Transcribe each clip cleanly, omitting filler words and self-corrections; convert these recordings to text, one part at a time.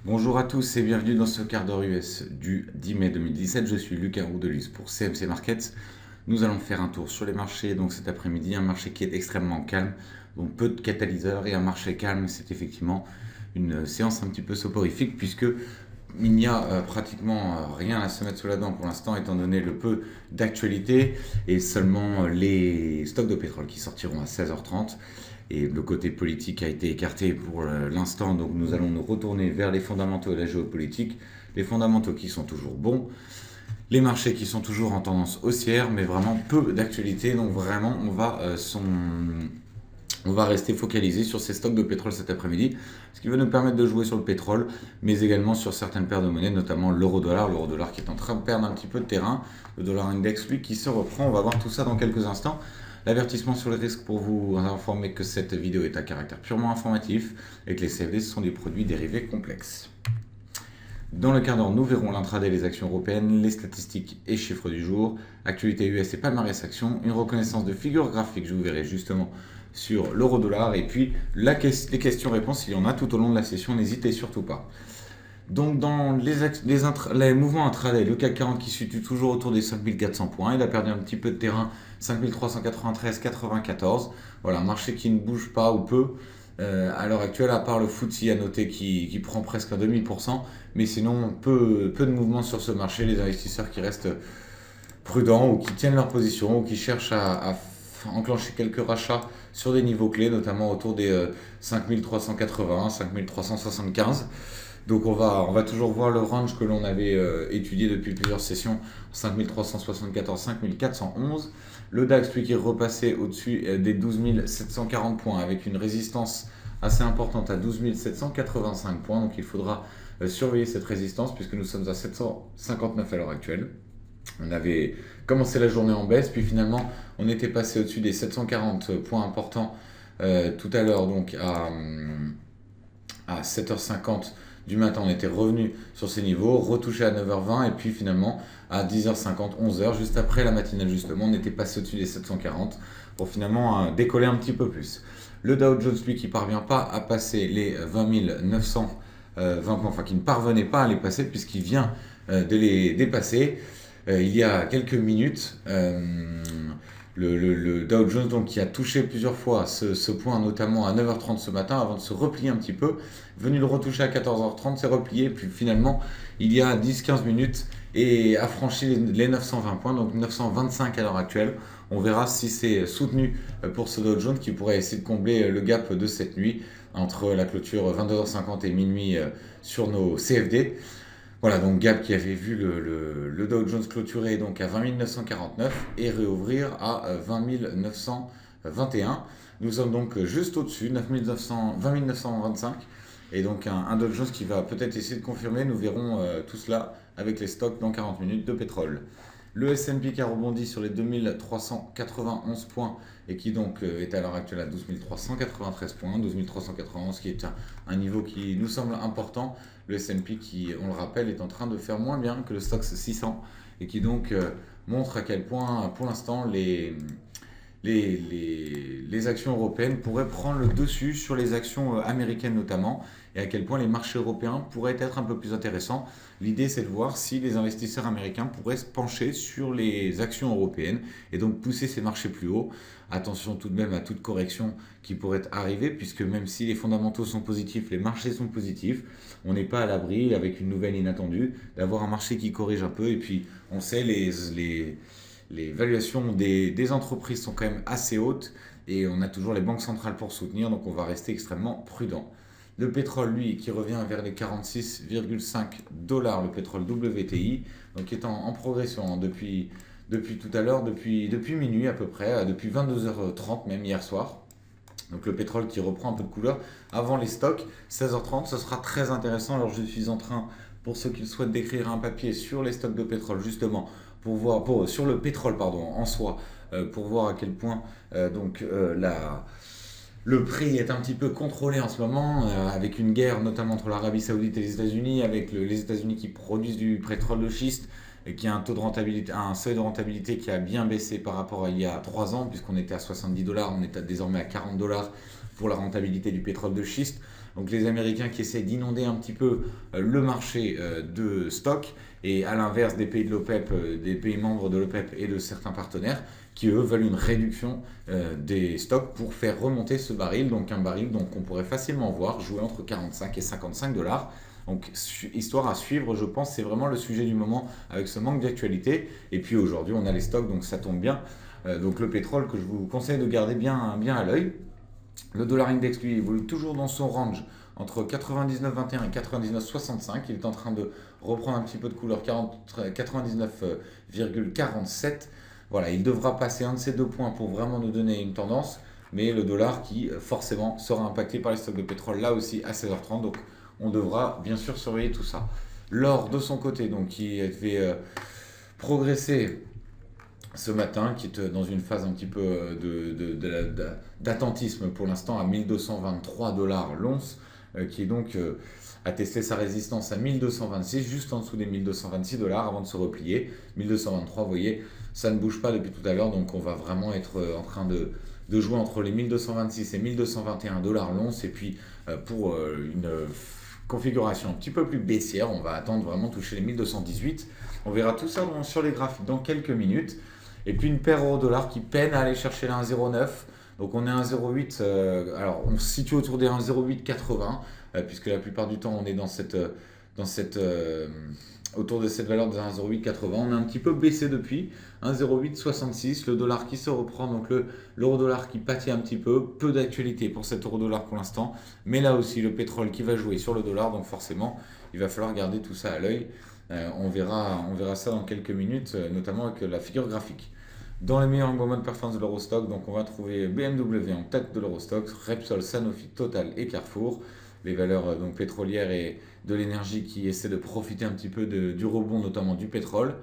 Bonjour à tous et bienvenue dans ce quart d'heure US du 10 mai 2017. Je suis Lucas Roudelis pour CMC Markets. Nous allons faire un tour sur les marchés. Donc cet après-midi, un marché qui est extrêmement calme, donc peu de catalyseurs et un marché calme, c'est effectivement une séance un petit peu soporifique puisque il n'y a pratiquement rien à se mettre sous la dent pour l'instant étant donné le peu d'actualité et seulement les stocks de pétrole qui sortiront à 16h30 et le côté politique a été écarté pour l'instant, donc nous allons nous retourner vers les fondamentaux et la géopolitique. Les fondamentaux qui sont toujours bons, les marchés qui sont toujours en tendance haussière, mais vraiment peu d'actualité, donc vraiment on va rester focalisé sur ces stocks de pétrole cet après-midi, ce qui va nous permettre de jouer sur le pétrole, mais également sur certaines paires de monnaies, notamment l'euro-dollar. L'euro-dollar qui est en train de perdre un petit peu de terrain, le dollar index lui qui se reprend. On va voir tout ça dans quelques instants. L'avertissement sur le risque pour vous informer que cette vidéo est à caractère purement informatif et que les CFD sont des produits dérivés complexes. Dans le quart d'heure, nous verrons l'intraday, les actions européennes, les statistiques et chiffres du jour, actualité US et palmarès actions, une reconnaissance de figures graphiques, je vous verrai justement sur l'euro-dollar, et puis les questions-réponses, il y en a tout au long de la session, n'hésitez surtout pas. Donc dans les mouvements intraday, le CAC 40 qui se situe toujours autour des 5400 points, il a perdu un petit peu de terrain, 5393,94. Voilà, un marché qui ne bouge pas ou peu à l'heure actuelle, à part le FTSE à noter qui prend presque un demi pour cent, mais sinon peu de mouvements sur ce marché, les investisseurs qui restent prudents ou qui tiennent leur position ou qui cherchent à enclencher quelques rachats sur des niveaux clés, notamment autour des 5380, 5375. Donc on va toujours voir le range que l'on avait étudié depuis plusieurs sessions, 5374, 5411. Le DAX, lui, qui est repassé au-dessus des 12 740 points avec une résistance assez importante à 12 785 points. Donc il faudra surveiller cette résistance puisque nous sommes à 759 à l'heure actuelle. On avait commencé la journée en baisse, puis finalement on était passé au-dessus des 740 points importants tout à l'heure, donc à 7h50 du matin, on était revenu sur ces niveaux, retouché à 9h20, et puis finalement à 10h50, 11h, juste après la matinale justement, on était passé au-dessus des 740 pour finalement décoller un petit peu plus. Le Dow Jones, lui, qui ne parvient pas à passer les 20 920 points, enfin qui ne parvenait pas à les passer puisqu'il vient de les dépasser il y a quelques minutes. Le Dow Jones donc, qui a touché plusieurs fois ce point, notamment à 9h30 ce matin, avant de se replier un petit peu, venu le retoucher à 14h30, s'est replié, puis finalement, il y a 10-15 minutes, et a franchi les 920 points, donc 925 à l'heure actuelle. On verra si c'est soutenu pour ce Dow Jones qui pourrait essayer de combler le gap de cette nuit entre la clôture 22h50 et minuit sur nos CFD. Voilà, donc Gap qui avait vu le Dow Jones clôturer donc à 20 949 et réouvrir à 20 921. Nous sommes donc juste au-dessus, 20 925. Et donc un Dow Jones qui va peut-être essayer de confirmer. Nous verrons tout cela avec les stocks dans 40 minutes de pétrole. Le S&P qui a rebondi sur les 2391 points et qui donc est à l'heure actuelle à 12 393 points, 12 391 qui est un niveau qui nous semble important. Le S&P qui, on le rappelle, est en train de faire moins bien que le Stoxx 600 et qui donc montre à quel point pour l'instant les actions européennes pourraient prendre le dessus sur les actions américaines notamment, et à quel point les marchés européens pourraient être un peu plus intéressants. L'idée, c'est de voir si les investisseurs américains pourraient se pencher sur les actions européennes et donc pousser ces marchés plus haut. Attention tout de même à toute correction qui pourrait arriver, puisque même si les fondamentaux sont positifs, les marchés sont positifs, on n'est pas à l'abri, avec une nouvelle inattendue, d'avoir un marché qui corrige un peu. Et puis, on sait, les valuations des entreprises sont quand même assez hautes et on a toujours les banques centrales pour soutenir, donc on va rester extrêmement prudent. Le pétrole, lui, qui revient vers les 46,5 dollars, le pétrole WTI, donc qui est en progression depuis tout à l'heure, depuis minuit à peu près, depuis 22h30 même hier soir. Donc le pétrole qui reprend un peu de couleur avant les stocks, 16h30, ce sera très intéressant. Alors je suis en train, pour ceux qui souhaitent, d'écrire un papier sur les stocks de pétrole justement, sur le pétrole pardon, en soi, pour voir à quel point le prix est un petit peu contrôlé en ce moment, avec une guerre notamment entre l'Arabie Saoudite et les États-Unis, avec les États-Unis qui produisent du pétrole de schiste et qui a un taux de rentabilité, un seuil de rentabilité qui a bien baissé par rapport à il y a 3 ans, puisqu'on était à 70 dollars, on est désormais à 40 dollars pour la rentabilité du pétrole de schiste. Donc les Américains qui essaient d'inonder un petit peu le marché de stock, et à l'inverse des pays de l'OPEP, des pays membres de l'OPEP et de certains partenaires, qui eux veulent une réduction des stocks pour faire remonter ce baril, donc un baril qu'on pourrait facilement voir jouer entre 45 et 55 dollars. Donc, histoire à suivre, je pense, c'est vraiment le sujet du moment avec ce manque d'actualité. Et puis aujourd'hui, on a les stocks, donc ça tombe bien. Donc le pétrole que je vous conseille de garder bien, bien à l'œil. Le dollar index, lui, évolue toujours dans son range entre 99,21 et 99,65. Il est en train de reprendre un petit peu de couleur, 99,47. Voilà, il devra passer un de ces deux points pour vraiment nous donner une tendance. Mais le dollar qui, forcément, sera impacté par les stocks de pétrole, là aussi, à 16h30. Donc, on devra bien sûr surveiller tout ça. L'or, de son côté, donc, qui avait progressé ce matin, qui est dans une phase un petit peu d'attentisme pour l'instant à 1223 dollars l'once, qui est donc a testé sa résistance à 1226, juste en dessous des 1226 dollars avant de se replier. 1223, vous voyez, ça ne bouge pas depuis tout à l'heure, donc on va vraiment être en train de jouer entre les 1226 et 1221 dollars l'once, et puis pour une configuration un petit peu plus baissière, on va attendre vraiment toucher les 1218. On verra tout ça sur les graphiques dans quelques minutes. Et puis une paire euro-dollar qui peine à aller chercher la 1,09. Donc on est à 1,08. Alors on se situe autour des 1,0880, puisque la plupart du temps on est autour de cette valeur de 1,0880. On a un petit peu baissé depuis 1,0866. Le dollar qui se reprend, donc l'euro-dollar qui pâtit un petit peu d'actualité pour cet euro-dollar pour l'instant. Mais là aussi le pétrole qui va jouer sur le dollar, donc forcément il va falloir garder tout ça à l'œil. On verra ça dans quelques minutes, notamment avec la figure graphique. Dans les meilleurs moments de performance de l'Eurostock, donc on va trouver BMW en tête de l'Eurostock, Repsol, Sanofi, Total et Carrefour, les valeurs donc pétrolières et de l'énergie qui essaient de profiter un petit peu du rebond, notamment du pétrole.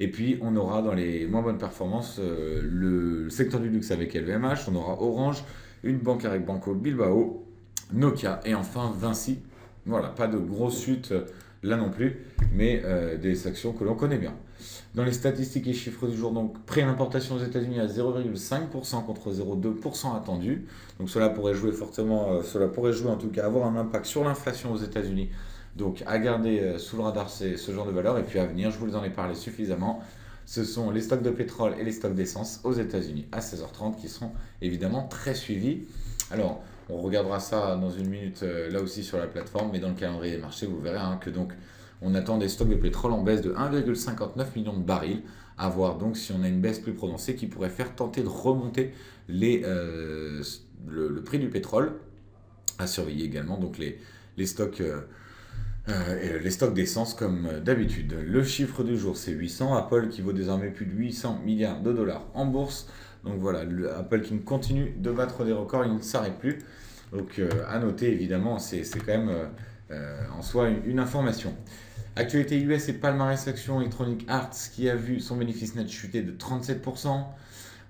Et puis on aura dans les moins bonnes performances le secteur du luxe avec LVMH, on aura Orange, une banque avec Banco Bilbao, Nokia et enfin Vinci. Voilà, pas de grosse chute là non plus, mais des actions que l'on connaît bien. Dans les statistiques et chiffres du jour, donc prix à l'importation aux États-Unis à 0,5% contre 0,2% attendu. Donc cela pourrait jouer fortement, cela pourrait jouer en tout cas avoir un impact sur l'inflation aux États-Unis. Donc à garder sous le radar ce genre de valeur. Et puis à venir, je vous en ai parlé suffisamment. Ce sont les stocks de pétrole et les stocks d'essence aux États-Unis à 16h30 qui seront évidemment très suivis. Alors, on regardera ça dans une minute là aussi sur la plateforme, mais dans le calendrier des marchés, vous verrez que donc on attend des stocks de pétrole en baisse de 1,59 million de barils. À voir donc si on a une baisse plus prononcée qui pourrait faire tenter de remonter le prix du pétrole. À surveiller également donc les stocks. Les stocks d'essence comme d'habitude. Le chiffre du jour c'est 800. Apple qui vaut désormais plus de 800 milliards de dollars en bourse. Donc voilà, Apple qui continue de battre des records, il ne s'arrête plus. Donc à noter évidemment, c'est quand même en soi une information. Actualité US et palmarès action Electronic Arts qui a vu son bénéfice net chuter de 37%.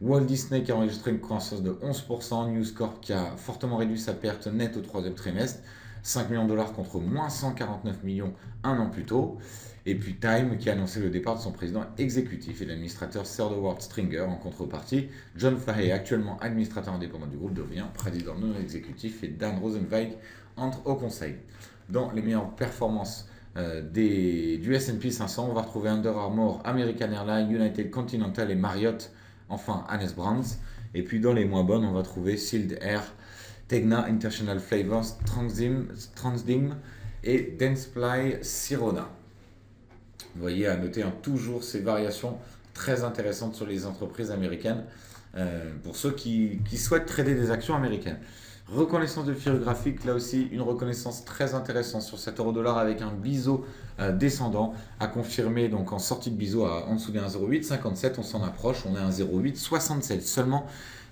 Walt Disney qui a enregistré une croissance de 11%. News Corp qui a fortement réduit sa perte nette au troisième trimestre. 5 millions de dollars contre moins 149 millions un an plus tôt. Et puis Time qui a annoncé le départ de son président exécutif et l'administrateur Sir Howard Stringer. En contrepartie, John Fahey, actuellement administrateur indépendant du groupe, devient président non exécutif et Dan Rosenzweig entre au conseil. Dans les meilleures performances du S&P 500, on va retrouver Under Armour, American Airlines, United Continental et Marriott, enfin Hannes Brands. Et puis dans les moins bonnes, on va trouver Sealed Air, Tegna, International Flavors, Transdim et Dentsply Sirona. Vous voyez, à noter toujours ces variations très intéressantes sur les entreprises américaines pour ceux qui souhaitent trader des actions américaines. Reconnaissance de figure graphique, là aussi une reconnaissance très intéressante sur cet euro-dollar avec un biseau descendant à confirmer donc en sortie de biseau en dessous des 1,0857, on s'en approche, on est à 1,0867, seulement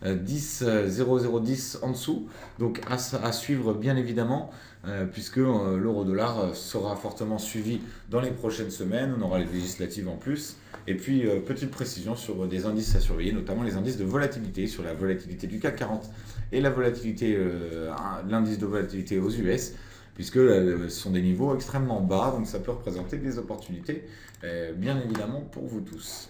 0,010 en dessous, donc à suivre bien évidemment puisque l'euro-dollar sera fortement suivi dans les prochaines semaines, on aura les législatives en plus. Et puis, petite précision sur des indices à surveiller, notamment les indices de volatilité, sur la volatilité du CAC 40 et la volatilité, l'indice de volatilité aux US, puisque ce sont des niveaux extrêmement bas, donc ça peut représenter des opportunités, bien évidemment, pour vous tous.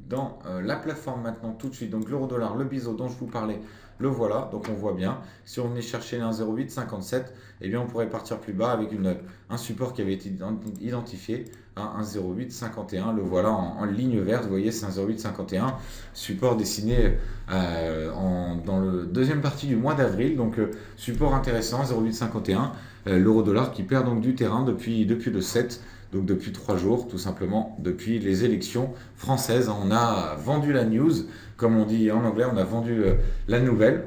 Dans la plateforme maintenant, tout de suite, donc l'euro-dollar, le biseau dont je vous parlais, Le voilà, donc on voit bien. Si on venait chercher les 1,0857, eh bien on pourrait partir plus bas avec un support qui avait été identifié à 1,0851. Le voilà en ligne verte, vous voyez, c'est 1,0851. Support dessiné dans le deuxième partie du mois d'avril, donc support intéressant, 0,851. L'euro-dollar qui perd donc du terrain depuis le 7, donc depuis 3 jours, tout simplement depuis les élections françaises. On a vendu la news, comme on dit en anglais, on a vendu la nouvelle.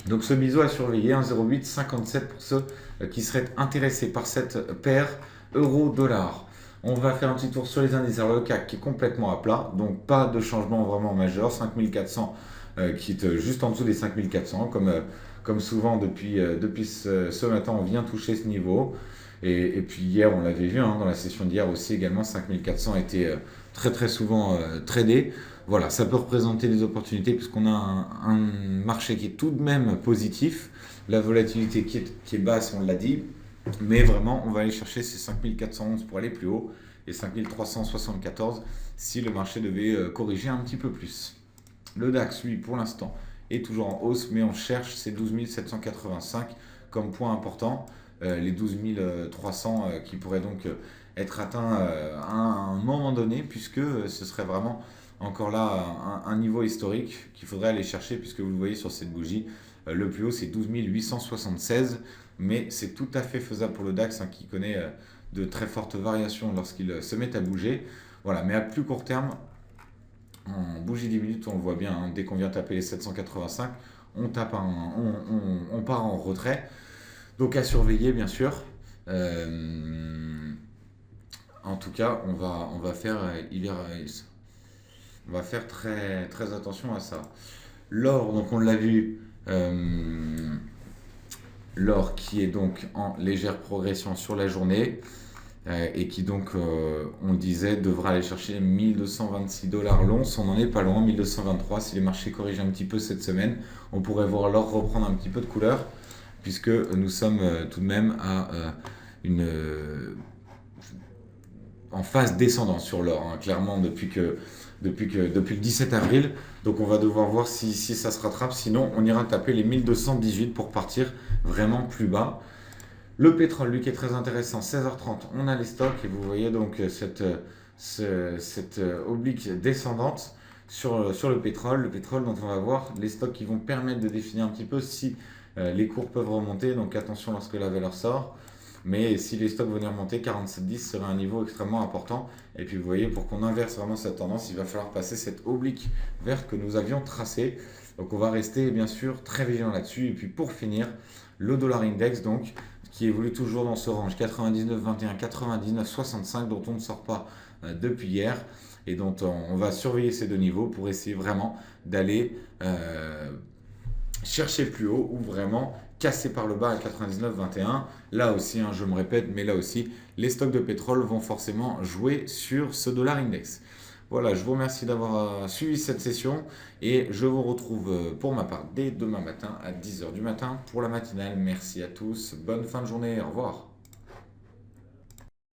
Donc ce biseau à surveiller, 1,0857 pour ceux qui seraient intéressés par cette paire euro-dollar. On va faire un petit tour sur les indices. Alors le CAC qui est complètement à plat, donc pas de changement vraiment majeur, 5400 qui est juste en dessous des 5400, comme souvent depuis ce matin, on vient toucher ce niveau. Et puis hier, on l'avait vu dans la session d'hier aussi, également 5400 a été très très souvent tradé. Voilà, ça peut représenter des opportunités puisqu'on a un marché qui est tout de même positif. La volatilité qui est basse, on l'a dit. Mais vraiment, on va aller chercher ces 5411 pour aller plus haut et 5374 si le marché devait corriger un petit peu plus. Le DAX, lui, pour l'instant, est toujours en hausse, mais on cherche ces 12 785 comme point important. Les 12 300 qui pourraient donc être atteints à un moment donné, puisque ce serait vraiment encore là un niveau historique qu'il faudrait aller chercher, puisque vous le voyez sur cette bougie, le plus haut c'est 12 876, mais c'est tout à fait faisable pour le DAX qui connaît de très fortes variations lorsqu'il se met à bouger. Voilà, mais à plus court terme, en bougie 10 minutes, on le voit bien, dès qu'on vient taper les 785, on part en retrait. Donc à surveiller, bien sûr. En tout cas, on va faire très, très attention à ça. L'or, donc on l'a vu, l'or qui est donc en légère progression sur la journée et qui donc, on le disait, devra aller chercher 1226 dollars l'once. On n'en est pas loin, 1223. Si les marchés corrigent un petit peu cette semaine, on pourrait voir l'or reprendre un petit peu de couleur, puisque nous sommes tout de même en phase descendante sur l'or, clairement depuis le 17 avril. Donc on va devoir voir si ça se rattrape, sinon on ira taper les 1218 pour partir vraiment plus bas. Le pétrole, lui, qui est très intéressant, 16h30, on a les stocks et vous voyez donc cette oblique descendante sur le pétrole dont on va voir les stocks qui vont permettre de définir un petit peu si les cours peuvent remonter, donc attention lorsque la valeur sort. Mais si les stocks venaient remonter, 47,10 serait un niveau extrêmement important. Et puis vous voyez, pour qu'on inverse vraiment cette tendance, il va falloir passer cette oblique verte que nous avions tracée. Donc on va rester bien sûr très vigilant là-dessus. Et puis pour finir, le dollar index, donc, qui évolue toujours dans ce range 99,21, 99,65, dont on ne sort pas depuis hier et dont on va surveiller ces deux niveaux pour essayer vraiment d'aller chercher plus haut ou vraiment casser par le bas à 99,21. Là aussi, je me répète, mais là aussi, les stocks de pétrole vont forcément jouer sur ce dollar index. Voilà, je vous remercie d'avoir suivi cette session et je vous retrouve pour ma part dès demain matin à 10h du matin pour la matinale. Merci à tous, bonne fin de journée, au revoir.